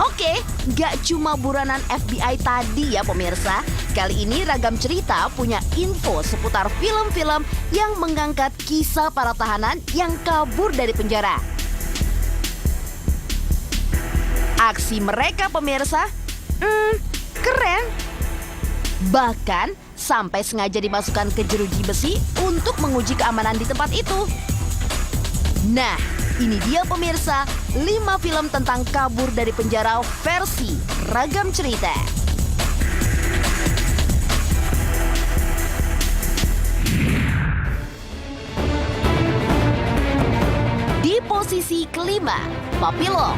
Oke, gak cuma buronan FBI tadi ya pemirsa. Kali ini Ragam Cerita punya info seputar film-film yang mengangkat kisah para tahanan yang kabur dari penjara. Aksi mereka pemirsa, keren. Bahkan sampai sengaja dimasukkan ke jeruji besi untuk menguji keamanan di tempat itu. Nah, ini dia pemirsa, 5 film tentang kabur dari penjara versi Ragam Cerita. Di posisi kelima, Papillon.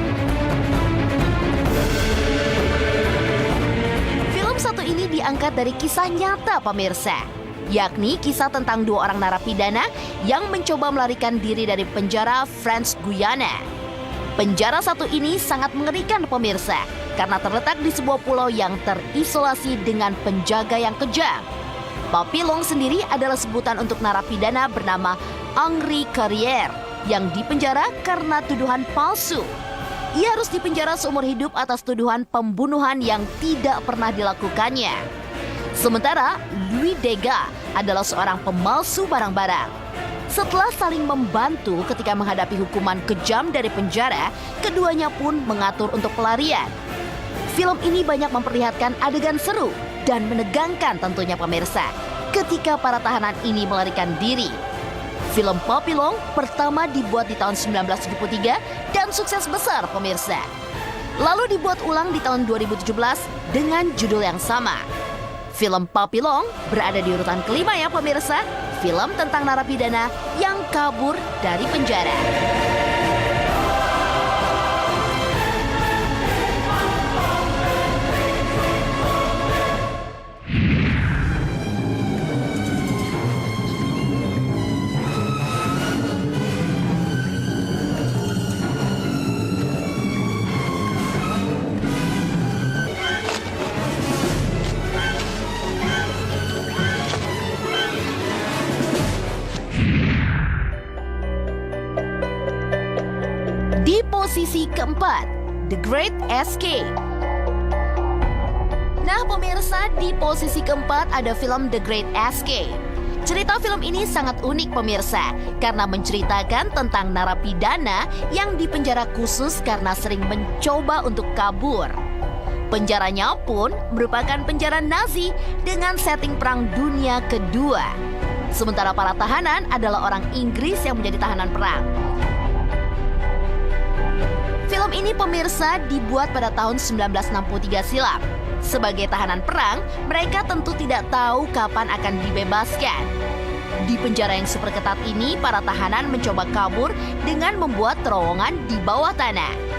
Film satu ini diangkat dari kisah nyata pemirsa, yakni kisah tentang 2 orang narapidana yang mencoba melarikan diri dari penjara French Guiana. Penjara satu ini sangat mengerikan pemirsa, karena terletak di sebuah pulau yang terisolasi dengan penjaga yang kejam. Papillon sendiri adalah sebutan untuk narapidana bernama Henri Carrière yang dipenjara karena tuduhan palsu. Ia harus dipenjara seumur hidup atas tuduhan pembunuhan yang tidak pernah dilakukannya. Sementara Louis Degas adalah seorang pemalsu barang-barang. Setelah saling membantu ketika menghadapi hukuman kejam dari penjara, keduanya pun mengatur untuk pelarian. Film ini banyak memperlihatkan adegan seru dan menegangkan tentunya pemirsa ketika para tahanan ini melarikan diri. Film Papillon pertama dibuat di tahun 1973 dan sukses besar pemirsa. Lalu dibuat ulang di tahun 2017 dengan judul yang sama. Film Papillon berada di urutan kelima ya pemirsa, film tentang narapidana yang kabur dari penjara. Di posisi keempat, The Great Escape. Nah pemirsa, di posisi keempat ada film The Great Escape. Cerita film ini sangat unik pemirsa, karena menceritakan tentang narapidana yang dipenjara khusus karena sering mencoba untuk kabur. Penjaranya pun merupakan penjara Nazi dengan setting Perang Dunia Kedua. Sementara para tahanan adalah orang Inggris yang menjadi tahanan perang. Film ini pemirsa dibuat pada tahun 1963 silam. Sebagai tahanan perang, mereka tentu tidak tahu kapan akan dibebaskan. Di penjara yang super ketat ini, para tahanan mencoba kabur dengan membuat terowongan di bawah tanah.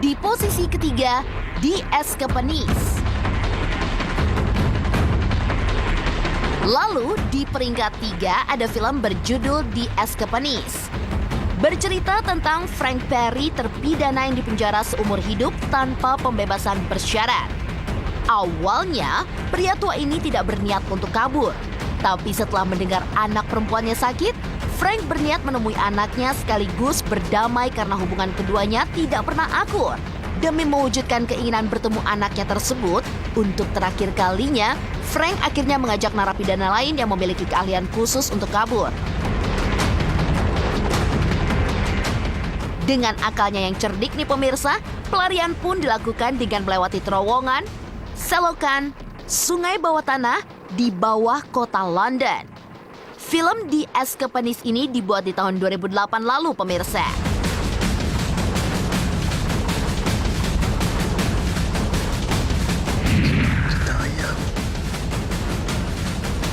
Di posisi ketiga, The Escapees. Lalu di peringkat 3 ada film berjudul The Escapees. Bercerita tentang Frank Perry, terpidana yang dipenjara seumur hidup tanpa pembebasan bersyarat. Awalnya, pria tua ini tidak berniat untuk kabur. Tapi setelah mendengar anak perempuannya sakit, Frank berniat menemui anaknya sekaligus berdamai karena hubungan keduanya tidak pernah akur. Demi mewujudkan keinginan bertemu anaknya tersebut, untuk terakhir kalinya, Frank akhirnya mengajak narapidana lain yang memiliki keahlian khusus untuk kabur. Dengan akalnya yang cerdik nih pemirsa, pelarian pun dilakukan dengan melewati terowongan, selokan, sungai bawah tanah di bawah kota London. Film The Escapees ini dibuat di tahun 2008 lalu pemirsa.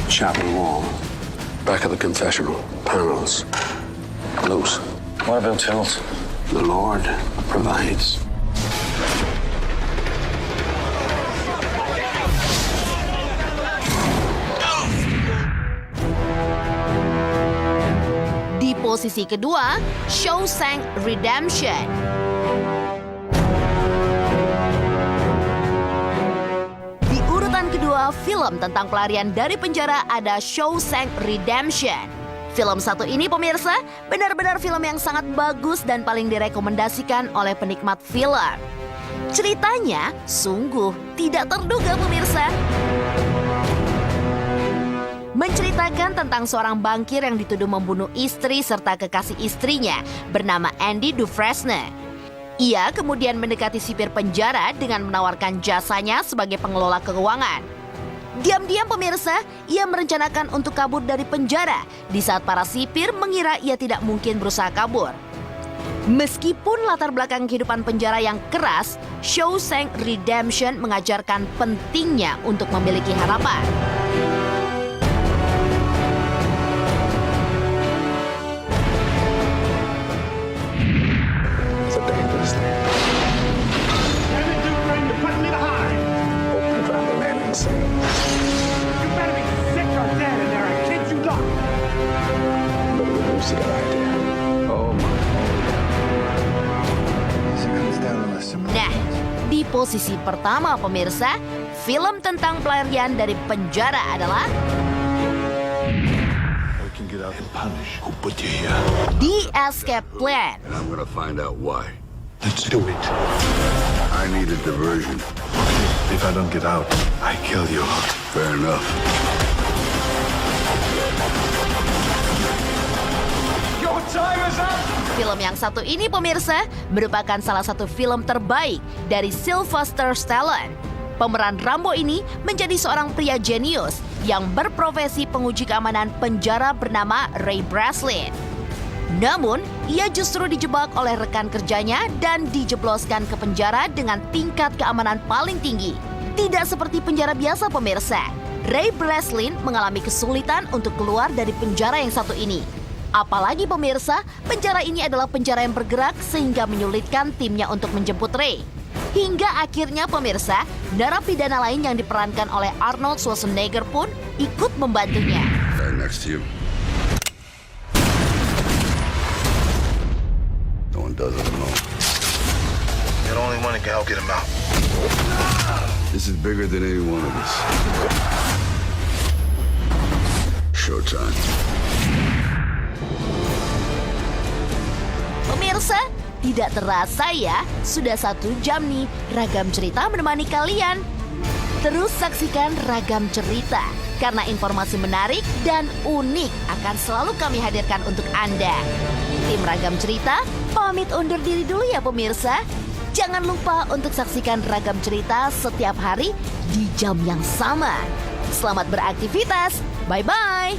Chapel wall. Back of the confessional. Panels. Loose. What about tools? The Lord provides. posisi kedua, Shawshank Redemption. Di urutan kedua, film tentang pelarian dari penjara ada Shawshank Redemption. Film satu ini pemirsa, benar-benar film yang sangat bagus dan paling direkomendasikan oleh penikmat film. Ceritanya sungguh tidak terduga pemirsa. Menceritakan tentang seorang bankir yang dituduh membunuh istri serta kekasih istrinya bernama Andy Dufresne. Ia kemudian mendekati sipir penjara dengan menawarkan jasanya sebagai pengelola keuangan. Diam-diam pemirsa, ia merencanakan untuk kabur dari penjara di saat para sipir mengira ia tidak mungkin berusaha kabur. Meskipun latar belakang kehidupan penjara yang keras, Shawshank Redemption mengajarkan pentingnya untuk memiliki harapan. It's a dangerous thing. Damn it, Dufresne, you're putting me behind. Hope you drive the man insane. You better be sick or dead in there. I kid you not. But with Lucy, that idea. Oh my. It comes down to my simple. Nah, di posisi pertama pemirsa, film tentang pelarian dari penjara adalah We can get out and punish who put you here. The Escape Plan. And I'm gonna find out why. Let's do it. I need a diversion. If I don't get out, I kill you. Fair enough. Your time is up. Film yang satu ini pemirsa merupakan salah satu film terbaik dari Sylvester Stallone. Pemeran Rambo ini menjadi seorang pria jenius yang berprofesi penguji keamanan penjara bernama Ray Breslin. Namun, ia justru dijebak oleh rekan kerjanya dan dijebloskan ke penjara dengan tingkat keamanan paling tinggi. Tidak seperti penjara biasa pemirsa, Ray Breslin mengalami kesulitan untuk keluar dari penjara yang satu ini. Apalagi pemirsa, penjara ini adalah penjara yang bergerak sehingga menyulitkan timnya untuk menjemput Ray. Hingga akhirnya pemirsa, narapidana lain yang diperankan oleh Arnold Schwarzenegger pun ikut membantunya. Right next to you. No one does it alone. You're the only one that can help get him out. This is bigger than any one of us. Showtime. Pemirsa, tidak terasa ya, sudah 1 jam nih Ragam Cerita menemani kalian. Terus saksikan Ragam Cerita, karena informasi menarik dan unik akan selalu kami hadirkan untuk Anda. Tim Ragam Cerita, pamit undur diri dulu ya pemirsa. Jangan lupa untuk saksikan Ragam Cerita setiap hari di jam yang sama. Selamat beraktivitas, bye-bye!